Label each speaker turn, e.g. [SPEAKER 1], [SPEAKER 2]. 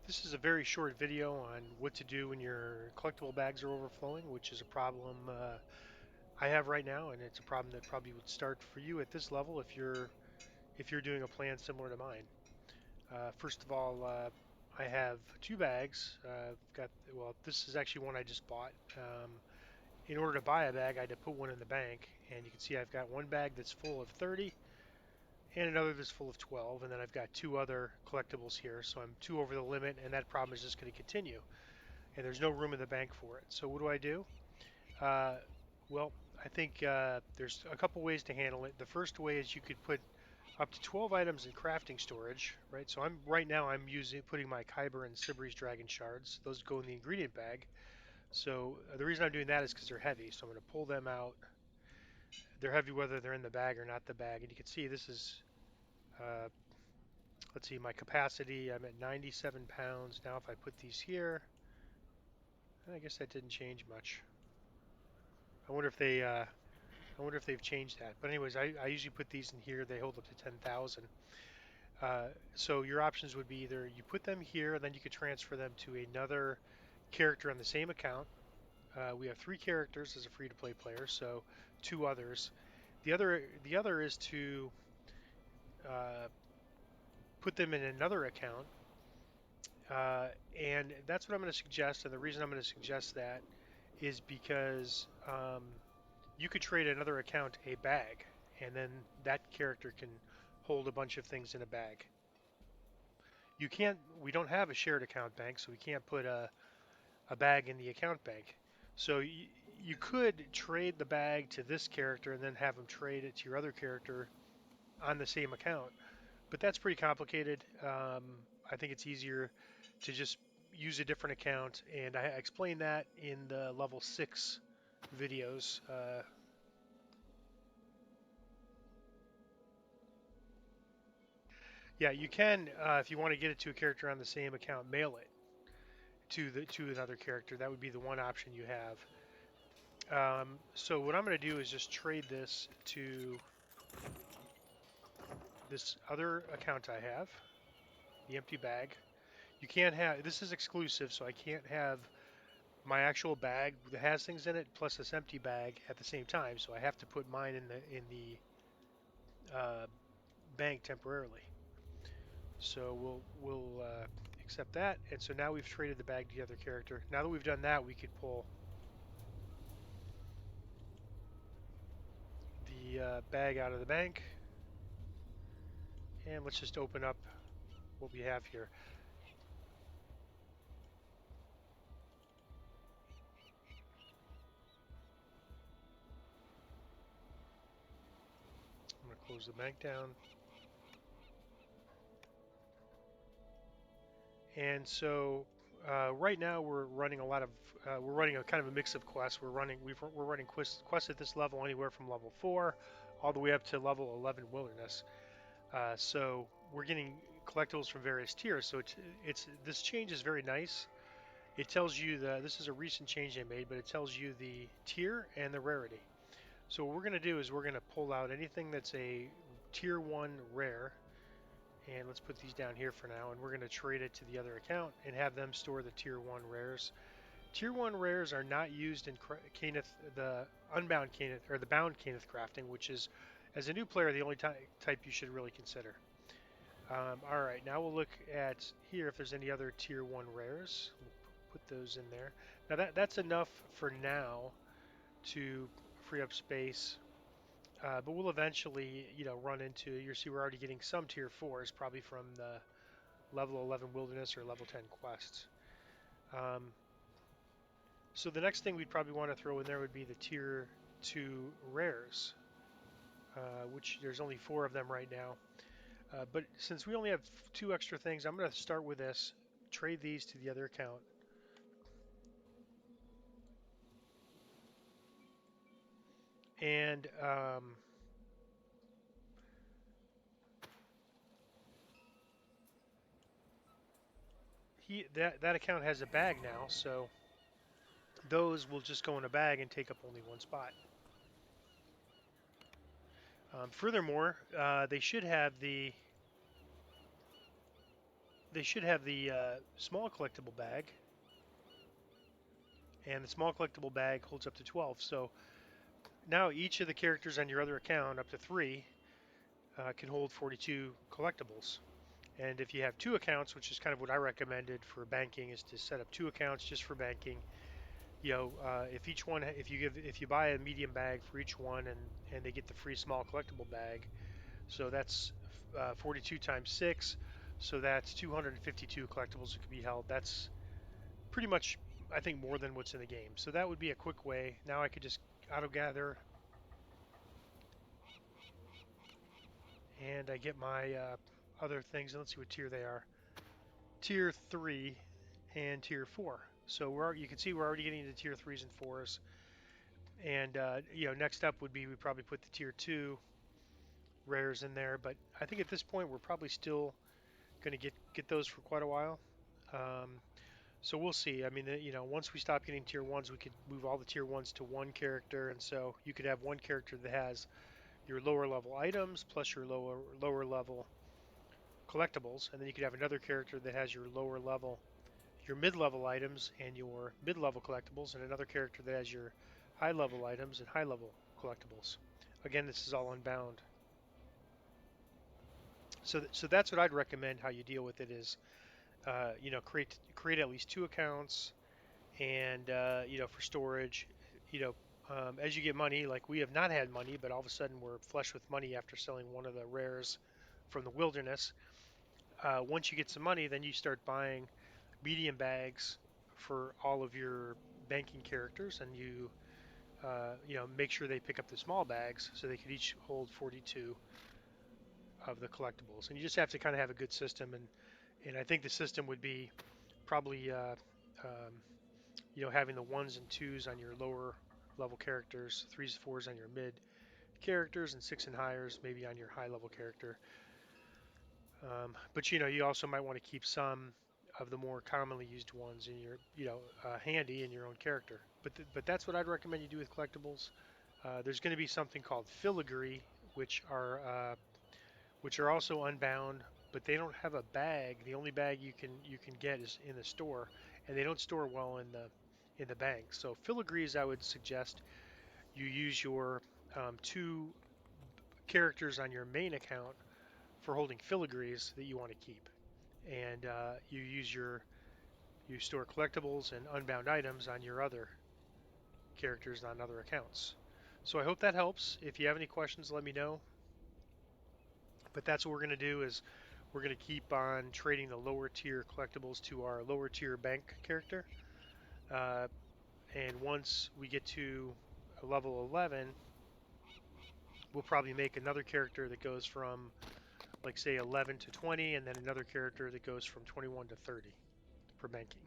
[SPEAKER 1] This is a very short video on what to do when your collectible bags are overflowing, which is a problem I have right now, and it's a problem that probably would start for you at this level if you're doing a plan similar to mine. First of all, I have two bags. This is actually one I just bought. In order to buy a bag, I had to put one in the bank, and you can see I've got one bag that's full of 30 and another that's full of 12, and then I've got two other collectibles here, so I'm two over the limit, and that problem is just going to continue. And there's no room in the bank for it. So what do I do? Uh, well, I think there's a couple ways to handle it. The first way is you could put up to 12 items in crafting storage, right? So I'm using putting my Kyber and Siberi's dragon shards. Those go in the ingredient bag. So the reason I'm doing that is because they're heavy. So I'm going to pull them out. They're heavy whether they're in the bag or not the bag. And you can see this is, uh, let's see, my capacity. I'm at 97 pounds. Now if I put these here, I guess that didn't change much. I wonder if they've changed that. But anyways, I usually put these in here. They hold up to 10,000. So your options would be either you put them here, and then you could transfer them to another character on the same account. We have three characters as a free-to-play player, so two others. The other is to uh, put them in another account, and that's what I'm going to suggest. And the reason I'm going to suggest that is because you could trade another account a bag, and then that character can hold a bunch of things in a bag. You can't, we don't have a shared account bank, so we can't put a bag in the account bank. So you could trade the bag to this character and then have him trade it to your other character on the same account. But that's pretty complicated. I think it's easier to just use a different account, and I explained that in the level 6 videos. Yeah, you can, if you want to get it to a character on the same account, mail it to another character. That would be the one option you have. So what I'm going to do is just trade this to this other account I have, the empty bag. You can't have, this is exclusive, so I can't have my actual bag that has things in it plus this empty bag at the same time. So I have to put mine in the bank temporarily. So we'll accept that, and so now we've traded the bag to the other character. Now that we've done that, we could pull the bag out of the bank, and let's just open up what we have here. I'm going to close the bank down. And so right now we're running a kind of a mix of quests. We're running quests at this level anywhere from level 4 all the way up to level 11 wilderness. So we're getting collectibles from various tiers. So it's this change is very nice. It tells you this is a recent change they made, but it tells you the tier and the rarity. So what we're going to do is we're going to pull out anything that's a tier 1 rare, and let's put these down here for now, and we're going to trade it to the other account and have them store the tier 1 rares. Tier 1 rares are not used in Caneth, the unbound Caneth, or the bound Caneth crafting, which is, as a new player, the only type you should really consider. Alright, now we'll look at here if there's any other tier 1 rares. We'll put those in there. Now that's enough for now to free up space. But we'll eventually, run into. You see, we're already getting some tier 4s, probably from the level 11 wilderness or level 10 quests. So the next thing we'd probably want to throw in there would be the tier 2 rares, which there's only 4 of them right now. But since we only have 2 extra things, I'm going to start with this, trade these to the other account. And that account has a bag now, so those will just go in a bag and take up only one spot. Furthermore, they should have the they should have the small collectible bag, and the small collectible bag holds up to 12. So now each of the characters on your other account, up to three, can hold 42 collectibles. And if you have two accounts, which is kind of what I recommended for banking, is to set up two accounts just for banking. If each one, if you buy a medium bag for each one, and they get the free small collectible bag, so that's 42 times six, so that's 252 collectibles that could be held. That's pretty much, I think, more than what's in the game. So that would be a quick way. Now I could just auto gather, and I get my other things. And let's see what tier they are. Tier 3 and Tier 4. So you can see we're already getting into Tier 3s and 4s. And next up would be we probably put the Tier 2 rares in there. But I think at this point we're probably still going to get those for quite a while. Um, so we'll see. I mean, once we stop getting Tier 1s, we could move all the Tier 1s to one character. And so you could have one character that has your lower level items plus your lower level collectibles, and then you could have another character that has your mid-level items and your mid-level collectibles, and another character that has your high-level items and high-level collectibles. Again, this is all unbound. So that's what I'd recommend. How you deal with it is, create at least two accounts, and for storage, you know, as you get money, like we have not had money, but all of a sudden we're flush with money after selling one of the rares from the wilderness. Once you get some money, then you start buying medium bags for all of your banking characters, and you make sure they pick up the small bags so they could each hold 42 of the collectibles. And you just have to kind of have a good system, and I think the system would be probably um, having the ones and twos on your lower level characters, threes, fours on your mid characters, and six and higher maybe on your high level character. But you also might want to keep some of the more commonly used ones in your, handy in your own character. But that's what I'd recommend you do with collectibles. There's going to be something called filigree, which are also unbound, but they don't have a bag. The only bag you can get is in the store, and they don't store well in the bank. So filigrees, I would suggest you use your two characters on your main account for holding filigrees that you want to keep, and you store collectibles and unbound items on your other characters on other accounts. So I hope that helps. If you have any questions, let me know. But that's what we're going to do is we're going to keep on trading the lower tier collectibles to our lower tier bank character. Uh, and once we get to level 11, we'll probably make another character that goes from, like, say, 11 to 20, and then another character that goes from 21 to 30 for banking.